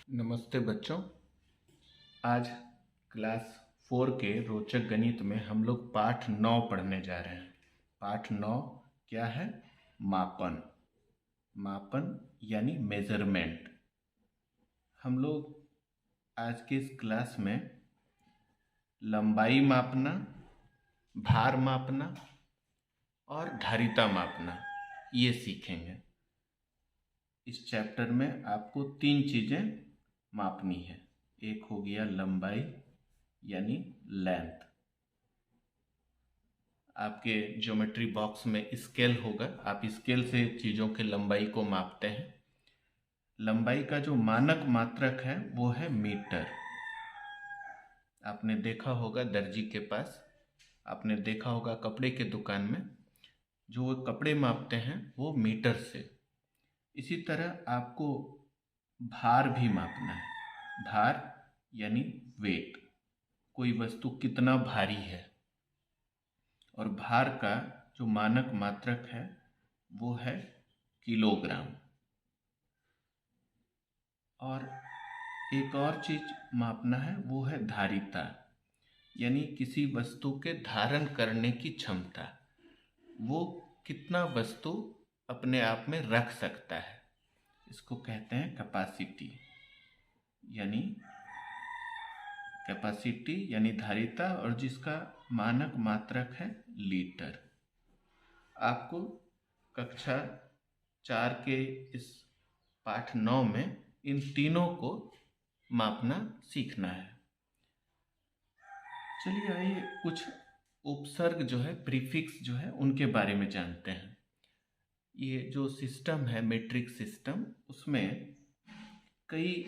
नमस्ते बच्चों। आज क्लास 4 के रोचक गणित में हम लोग पाठ 9 पढ़ने जा रहे हैं। पाठ 9 क्या है? मापन। मापन यानी मेजरमेंट। हम लोग आज के इस क्लास में लंबाई मापना, भार मापना और धारिता मापना ये सीखेंगे। इस चैप्टर में आपको 3 चीज़ें मापनी है। एक हो गया लंबाई यानी लेंथ। आपके ज्योमेट्री बॉक्स में स्केल होगा, आप स्केल से चीज़ों के लंबाई को मापते हैं। लंबाई का जो मानक मात्रक है वो है मीटर। आपने देखा होगा दर्जी के पास, आपने देखा होगा कपड़े के दुकान में जो वो कपड़े मापते हैं वो मीटर से। इसी तरह आपको भार भी मापना है। भार यानी वेट, कोई वस्तु कितना भारी है। और भार का जो मानक मात्रक है वो है किलोग्राम। और एक और चीज मापना है वो है धारिता, यानी किसी वस्तु के धारण करने की क्षमता। वो कितना वस्तु अपने आप में रख सकता है, इसको कहते हैं कैपेसिटी। यानी धारिता, और जिसका मानक मात्रक है लीटर। आपको कक्षा 4 के इस पाठ 9 में इन तीनों को मापना सीखना है। चलिए आइए कुछ उपसर्ग जो है, प्रीफिक्स जो है, उनके बारे में जानते हैं। ये जो सिस्टम है मीट्रिक सिस्टम, उसमें कई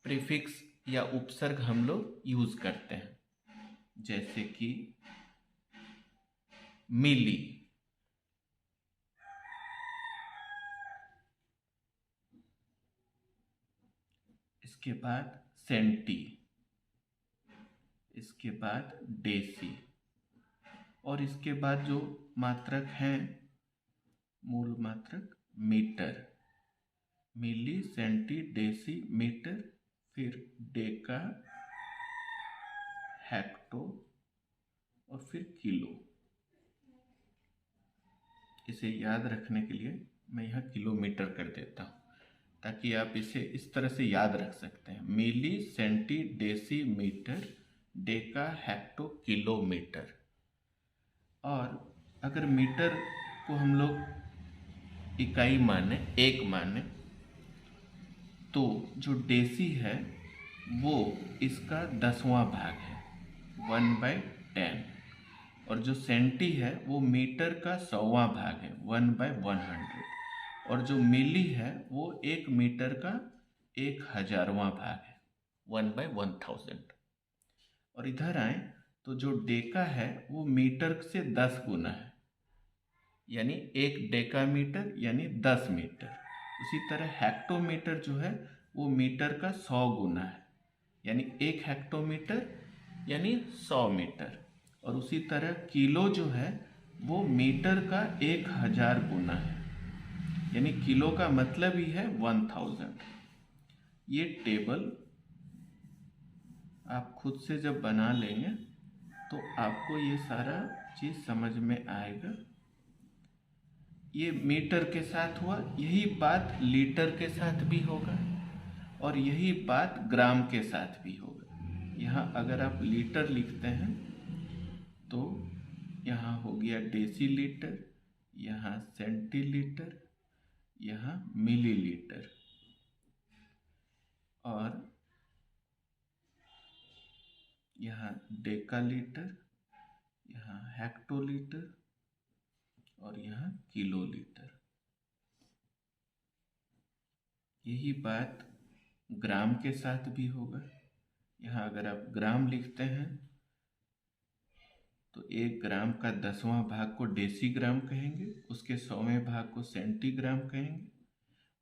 प्रीफिक्स या उपसर्ग हम लोग यूज करते हैं, जैसे कि मिली, इसके बाद सेंटी, इसके बाद डेसी, और इसके बाद जो मात्रक हैं मूल मात्रक मीटर। मिली, सेंटी, डेसी, मीटर, फिर डेका, हेक्टो और फिर किलो। इसे याद रखने के लिए मैं यहाँ किलोमीटर कर देता हूँ, ताकि आप इसे इस तरह से याद रख सकते हैं। Milli, centi, deci, metre, deca, hecto, kilometre. और अगर मीटर को हम लोग इकाई माने, एक माने, तो जो डेसी है वो इसका 10वां भाग है, 1/10। और जो सेंटी है वो मीटर का 100वां भाग है, 1/100। और जो मिली है वो 1 मीटर का 1000वां भाग है, 1/1000। और इधर आए तो जो डेका है वो मीटर से 10 गुना है, यानी 1 डेका मीटर यानी 10 मीटर। उसी तरह हेक्टोमीटर जो है वो मीटर का 100 गुना है, यानी 1 हेक्टोमीटर यानी 100 मीटर। और उसी तरह किलो जो है वो मीटर का 1000 गुना है, यानी किलो का मतलब ही है 1000। ये टेबल आप खुद से जब बना लेंगे तो आपको ये सारा चीज़ समझ में आएगा। ये मीटर के साथ हुआ, यही बात लीटर के साथ भी होगा और यही बात ग्राम के साथ भी होगा। यहाँ अगर आप लीटर लिखते हैं तो यहाँ हो गया डेसीलीटर, यहाँ सेंटीलीटर, यहाँ मिलीलीटर, और यहाँ डेकालीटर, यहाँ हेक्टोलीटर और यहाँ किलोलीटर। यही बात ग्राम के साथ भी होगा। यहाँ अगर आप ग्राम लिखते हैं तो 1 ग्राम का 10वां भाग को डेसीग्राम कहेंगे, उसके 100वें भाग को सेंटीग्राम कहेंगे,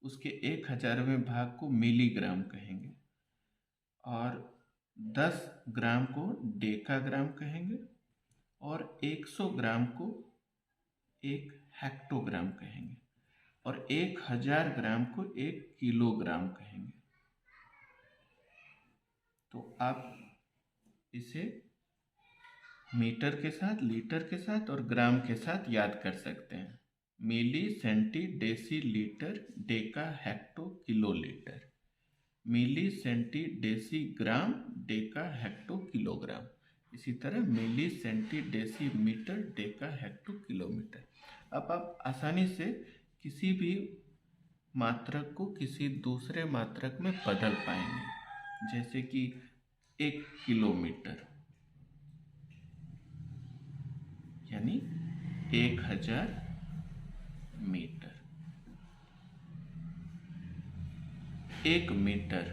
उसके 1000वें भाग को मिलीग्राम कहेंगे, और 10 ग्राम को डेकाग्राम कहेंगे, और 100 ग्राम को 1 हेक्टोग्राम कहेंगे, और 1000 ग्राम को 1 किलोग्राम कहेंगे। तो आप इसे मीटर के साथ, लीटर के साथ और ग्राम के साथ याद कर सकते हैं। Milli, centi, deci, litre, deca, hecto, kilolitre. Milli, centi, deci, gram, deca, hecto, kilogram. इसी तरह milli, centi, deci, metre, deca, hecto, kilometre. अब आप आसानी से किसी भी मात्रक को किसी दूसरे मात्रक में बदल पाएंगे, जैसे कि 1 किलोमीटर यानी 1000 मीटर, 1 मीटर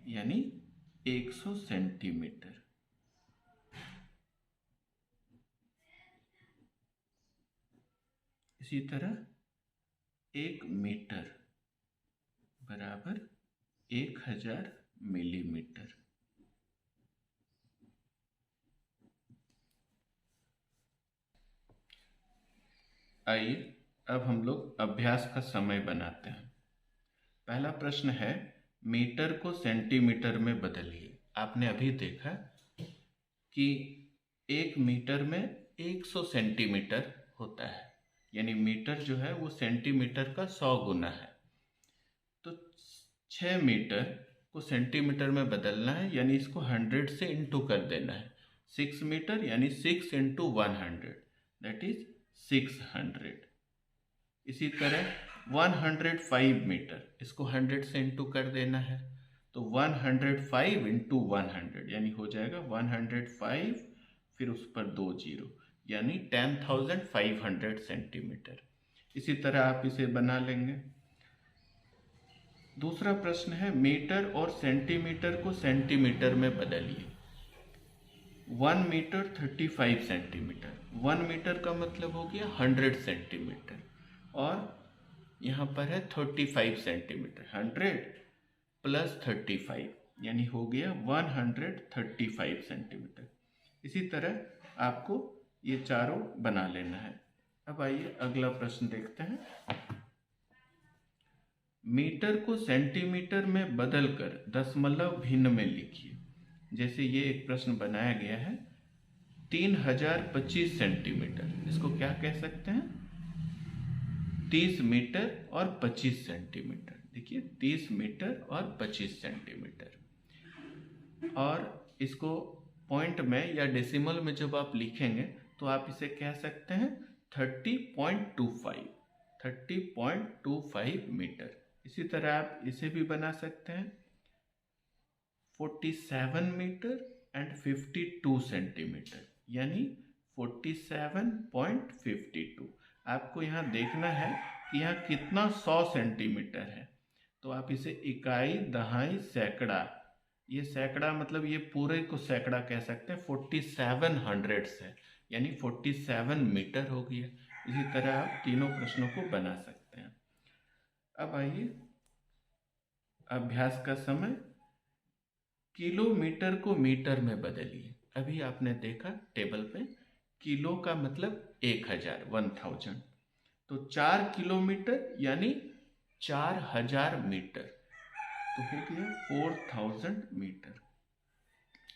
यानी 100 सेंटीमीटर। इसी तरह 1 मीटर बराबर 1000 मिलीमीटर। आइए अब हम लोग अभ्यास का समय बनाते हैं। पहला प्रश्न है, मीटर को सेंटीमीटर में बदलिए। आपने अभी देखा कि 1 मीटर में 100 सेंटीमीटर होता है, यानी मीटर जो है वो सेंटीमीटर का 100 गुना है। तो 6 मीटर को सेंटीमीटर में बदलना है, यानी इसको 100 से इंटू कर देना है। 6 मीटर यानी 6 इंटू 100, दैट इज 600। इसी तरह 105 मीटर, इसको 100 से इंटू कर देना है, तो 105 इंटू 100 यानी हो जाएगा 105, फिर उस पर 2 जीरो, यानी 10,500 सेंटीमीटर। इसी तरह आप इसे बना लेंगे। दूसरा प्रश्न है, मीटर और सेंटीमीटर को सेंटीमीटर में बदलिए। 1 मीटर 35 सेंटीमीटर, 1 मीटर का मतलब हो गया 100 सेंटीमीटर, और यहाँ पर है 35 सेंटीमीटर। 100 प्लस 35 यानी हो गया 135 सेंटीमीटर। इसी तरह आपको ये चारों बना लेना है। अब आइए अगला प्रश्न देखते हैं। मीटर को सेंटीमीटर में बदलकर दशमलव भिन्न में लिखिए। जैसे ये एक प्रश्न बनाया गया है, 3025 सेंटीमीटर, इसको क्या कह सकते हैं? 30 मीटर और 25 सेंटीमीटर। देखिए 30 मीटर और 25 सेंटीमीटर। और इसको पॉइंट में या डेसिमल में जब आप लिखेंगे तो आप इसे कह सकते हैं 30.25 मीटर। इसी तरह आप इसे भी बना सकते हैं 47 मीटर एंड 52 सेंटीमीटर, यानी 47.52। आपको यहाँ देखना है कि यहाँ कितना 100 सेंटीमीटर है, तो आप इसे इकाई, दहाई, सैकड़ा, ये सैकड़ा मतलब ये पूरे को सैकड़ा कह सकते हैं, 4700 है, यानी 47 मीटर हो गया। इसी तरह आप तीनों प्रश्नों को बना सकते हैं। अब आइए अभ्यास का समय। किलोमीटर को मीटर में बदलिए। अभी आपने देखा टेबल पे, किलो का मतलब 1000, 1000, तो 4 किलोमीटर यानी 4000 मीटर, तो हो गया 4000 मीटर।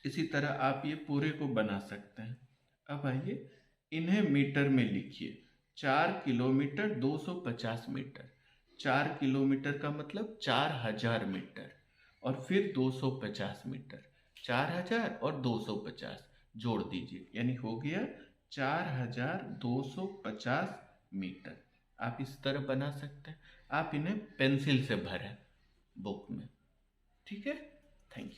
इसी तरह आप ये पूरे को बना सकते हैं। अब आइए इन्हें मीटर में लिखिए। 4 किलोमीटर 250 मीटर, 4 किलोमीटर का मतलब 4000 मीटर, और फिर 250 मीटर, 4000 और 250 जोड़ दीजिए, यानी हो गया 4250 मीटर। आप इस तरह बना सकते हैं। आप इन्हें पेंसिल से भरें बुक में, ठीक है। Thank you.